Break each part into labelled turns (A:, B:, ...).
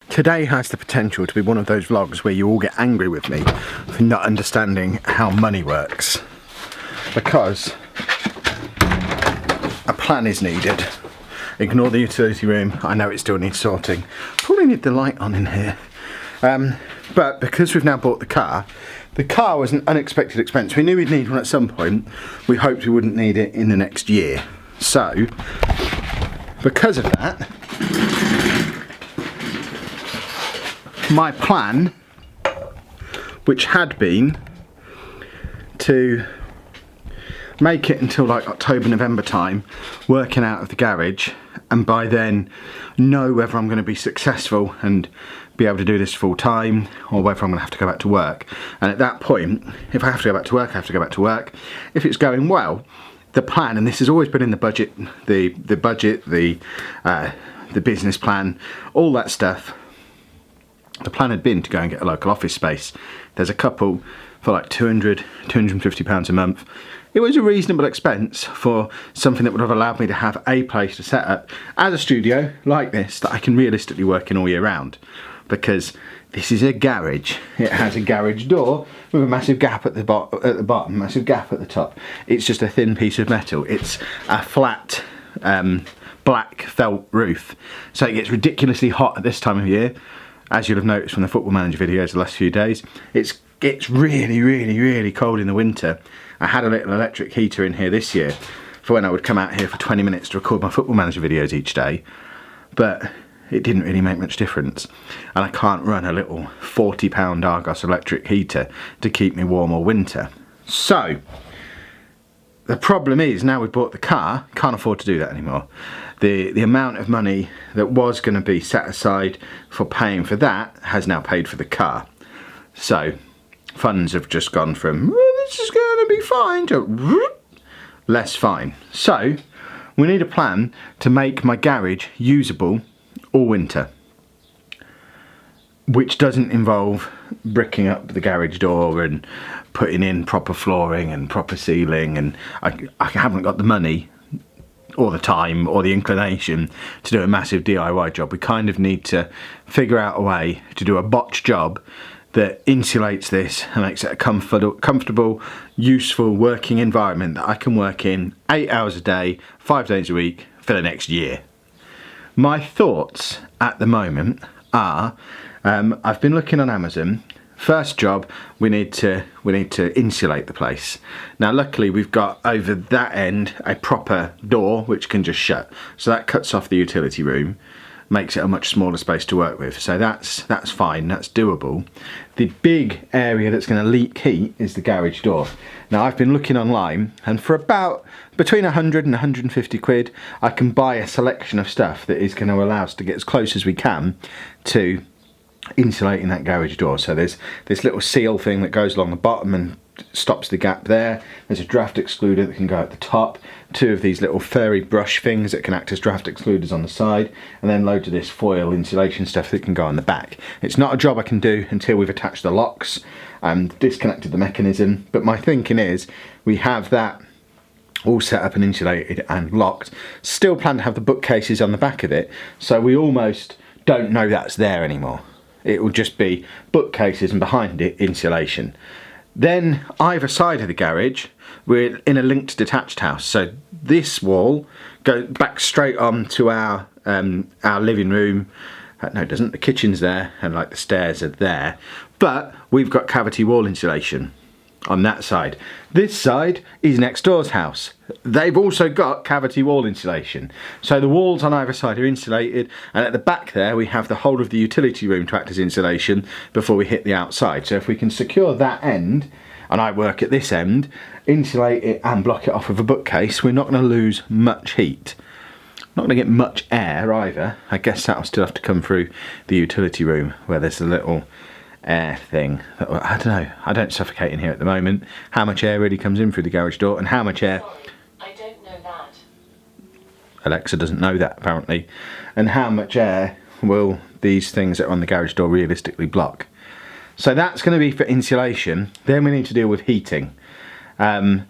A: Today has the potential to be one of those vlogs where you all get angry with me for not understanding how money works. Because a plan is needed. Ignore the utility room, I know it still needs sorting. Probably need the light on in here. But because we've now bought the car was an unexpected expense. We knew we'd need one at some point. We hoped we wouldn't need it in the next year. So, because of that, my plan, which had been to make it until like October, November time, working out of the garage, and by then know whether I'm going to be successful and be able to do this full time, or whether I'm going to have to go back to work. And at that point, if I have to go back to work, I have to go back to work. If it's going well, the plan, and this has always been in the budget, the business plan, all that stuff. The plan had been to go and get a local office space. There's a couple for like £250 a month. It was a reasonable expense for something that would have allowed me to have a place to set up as a studio like this that I can realistically work in all year round. Because this is a garage. It has a garage door with a massive gap at the bottom, massive gap at the top. It's just a thin piece of metal. It's a flat black felt roof. So it gets ridiculously hot at this time of year. As you'll have noticed from the Football Manager videos the last few days, it gets really cold in the winter. I had a little electric heater in here this year for when I would come out here for 20 minutes to record my Football Manager videos each day, but it didn't really make much difference. And I can't run a little £40 Argos electric heater to keep me warm all winter. So, the problem is, now we've bought the car, can't afford to do that anymore. The amount of money that was going to be set aside for paying for that has now paid for the car. So, funds have just gone from, this is going to be fine, to less fine. So, we need a plan to make my garage usable all winter. Which doesn't involve bricking up the garage door and putting in proper flooring and proper ceiling, and I haven't got the money or the time or the inclination to do a massive DIY job. We kind of need to figure out a way to do a botch job that insulates this and makes it a comfortable, useful working environment that I can work in 8 hours a day, 5 days a week for the next year. My thoughts at the moment are, I've been looking on Amazon. First job, we need to insulate the place. Now luckily we've got over that end a proper door which can just shut. So that cuts off the utility room, makes it a much smaller space to work with. So that's fine, that's doable. The big area that's going to leak heat is the garage door. Now I've been looking online, and for about between 100 and 150 quid I can buy a selection of stuff that is going to allow us to get as close as we can to insulating that garage door. So there's this little seal thing that goes along the bottom and stops the gap there. There's a draft excluder that can go at the top, 2 of these little furry brush things that can act as draft excluders on the side, and then loads of this foil insulation stuff that can go on the back. It's not a job I can do until we've attached the locks and disconnected the mechanism, but my thinking is we have that all set up and insulated and locked. Still plan to have the bookcases on the back of it, so we almost don't know that's there anymore. It will just be bookcases and behind it insulation. Then either side of the garage we're in a linked detached house, so this wall goes back straight on to our living room. No, it doesn't. The kitchen's there and like the stairs are there, but we've got cavity wall insulation on that side. This side is next door's house. They've also got cavity wall insulation. So the walls on either side are insulated, and at the back there we have the whole of the utility room to act as insulation before we hit the outside. So if we can secure that end, and I work at this end, insulate it and block it off with a bookcase, we're not going to lose much heat. Not going to get much air either. I guess that'll still have to come through the utility room where there's a little air thing. I don't know, I don't suffocate in here at the moment. How much air really comes in through the garage door, and how much air...
B: I don't know that.
A: Alexa doesn't know that apparently. And how much air will these things that are on the garage door realistically block? So that's going to be for insulation. Then we need to deal with heating. I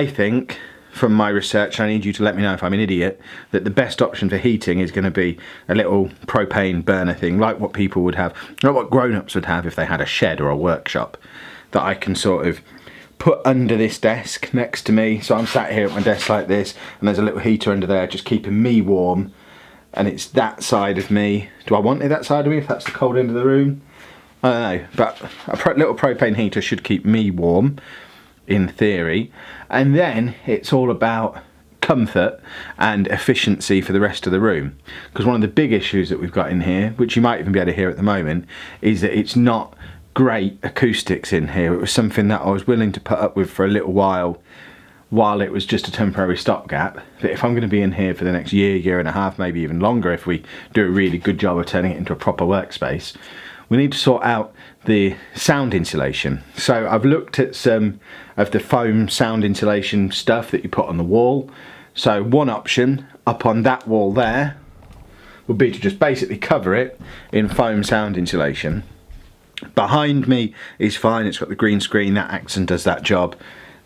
A: think from my research, I need you to let me know if I'm an idiot, that the best option for heating is going to be a little propane burner thing, like what people would have, like what grown-ups would have if they had a shed or a workshop, that I can sort of put under this desk next to me. So I'm sat here at my desk like this, and there's a little heater under there just keeping me warm, and it's that side of me. Do I want it that side of me if that's the cold end of the room? I don't know, but a little propane heater should keep me warm, in theory. And then it's all about comfort and efficiency for the rest of the room. Because one of the big issues that we've got in here, which you might even be able to hear at the moment, is that it's not great acoustics in here. It was something that I was willing to put up with for a little while it was just a temporary stopgap. But if I'm going to be in here for the next year and a half, maybe even longer, if we do a really good job of turning it into a proper workspace, we need to sort out the sound insulation. So I've looked at some of the foam sound insulation stuff that you put on the wall. So one option up on that wall there would be to just basically cover it in foam sound insulation. Behind me is fine, it's got the green screen, that acts and does that job.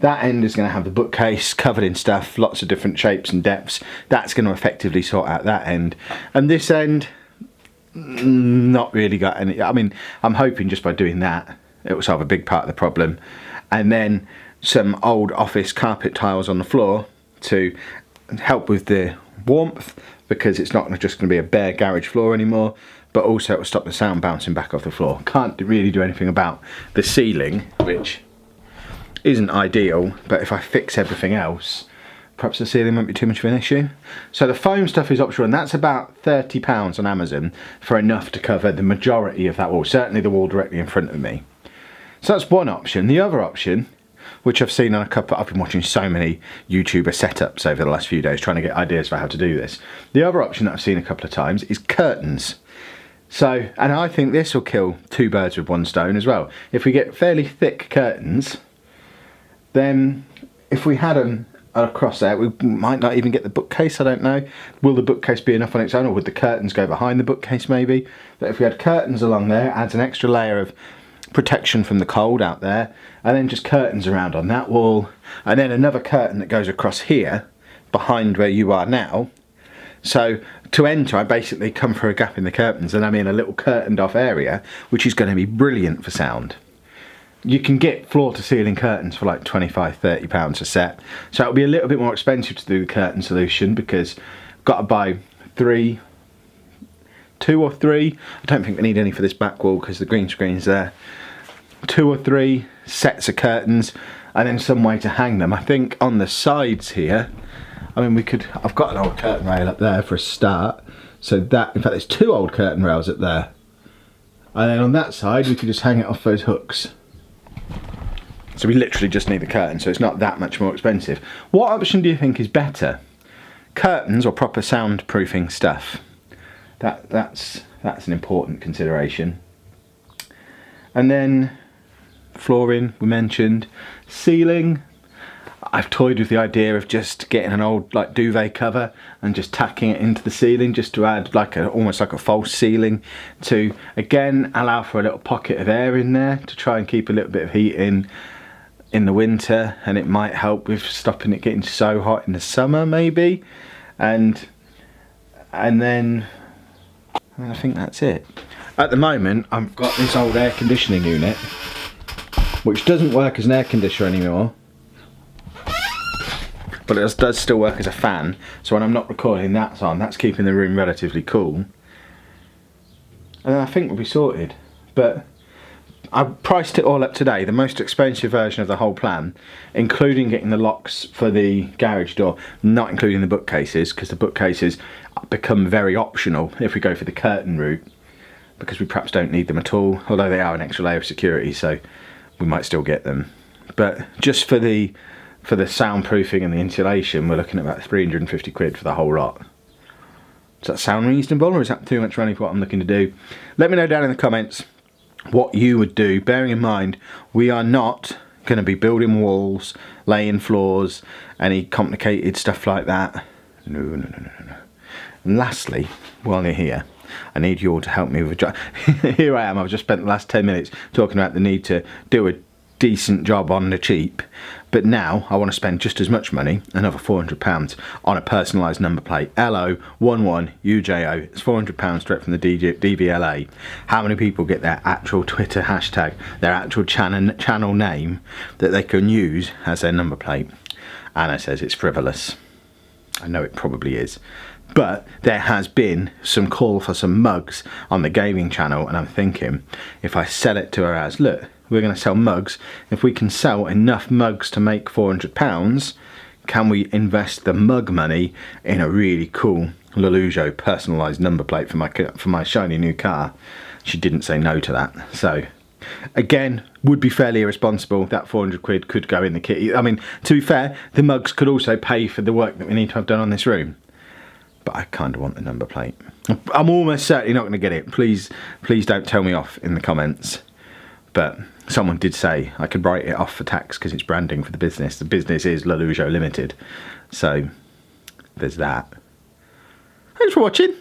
A: That end is going to have the bookcase covered in stuff, lots of different shapes and depths. That's going to effectively sort out that end. And this end, not really got any. I mean, I'm hoping just by doing that it will solve a big part of the problem. And then some old office carpet tiles on the floor to help with the warmth, because it's not just going to be a bare garage floor anymore, but also it will stop the sound bouncing back off the floor. Can't really do anything about the ceiling, which isn't ideal, but if I fix everything else, perhaps the ceiling won't be too much of an issue. So the foam stuff is optional, and that's about £30 on Amazon for enough to cover the majority of that wall, certainly the wall directly in front of me. So that's one option. The other option, which I've seen on a couple, I've been watching so many YouTuber setups over the last few days trying to get ideas for how to do this. The other option that I've seen a couple of times is curtains. So, and I think this will kill two birds with one stone as well. If we get fairly thick curtains, then if we had them across there, we might not even get the bookcase, I don't know. Will the bookcase be enough on its own, or would the curtains go behind the bookcase maybe? But if we had curtains along there, it adds an extra layer of protection from the cold out there, and then just curtains around on that wall, and then another curtain that goes across here, behind where you are now. So to enter, I basically come through a gap in the curtains, and I'm in a little curtained off area, which is going to be brilliant for sound. You can get floor to ceiling curtains for like £25–30 a set, so it'll be a little bit more expensive to do the curtain solution, because I've got to buy two or three, I don't think we need any for this back wall because the green screen's there, 2 or 3 sets of curtains, and then some way to hang them. I think on the sides here, I mean, I've got an old curtain rail up there for a start, so that, in fact there's 2 old curtain rails up there, and then on that side we could just hang it off those hooks. So we literally just need the curtain, so it's not that much more expensive. What option do you think is better? Curtains or proper soundproofing stuff? That's an important consideration. And then flooring, we mentioned. Ceiling, I've toyed with the idea of just getting an old like duvet cover and just tacking it into the ceiling, just to add like almost like a false ceiling, to again allow for a little pocket of air in there to try and keep a little bit of heat in the winter, and it might help with stopping it getting so hot in the summer maybe. And then I think that's it. At the moment I've got this old air conditioning unit which doesn't work as an air conditioner anymore, but it does still work as a fan, so when I'm not recording that's on, that's keeping the room relatively cool, and then I think we'll be sorted. But I priced it all up today, the most expensive version of the whole plan, including getting the locks for the garage door, not including the bookcases, because the bookcases become very optional if we go for the curtain route, because we perhaps don't need them at all, although they are an extra layer of security, so we might still get them. But just for the soundproofing and the insulation, we're looking at about 350 quid for the whole lot. Does that sound reasonable, or is that too much money for what I'm looking to do? Let me know down in the comments what you would do, bearing in mind we are not going to be building walls, laying floors, any complicated stuff like that. No. And lastly, while you're here, I need you all to help me with here I am, I've just spent the last 10 minutes talking about the need to do a decent job on the cheap, but now I want to spend just as much money, another £400, on a personalised number plate. LO11UJO. It's £400 straight from the DVLA. How many people get their actual Twitter hashtag, their actual channel name that they can use as their number plate? Anna says it's frivolous. I know it probably is. But there has been some call for some mugs on the gaming channel, and I'm thinking, if I sell it to her as, look, we're going to sell mugs. If we can sell enough mugs to make £400, can we invest the mug money in a really cool Lelujo personalised number plate for my shiny new car? She didn't say no to that. So, again, would be fairly irresponsible. That 400 quid could go in the kit. I mean, to be fair, the mugs could also pay for the work that we need to have done on this room. But I kind of want the number plate. I'm almost certainly not going to get it. Please don't tell me off in the comments. But someone did say I could write it off for tax because it's branding for the business. The business is Lelujo Limited. So there's that. Thanks for watching.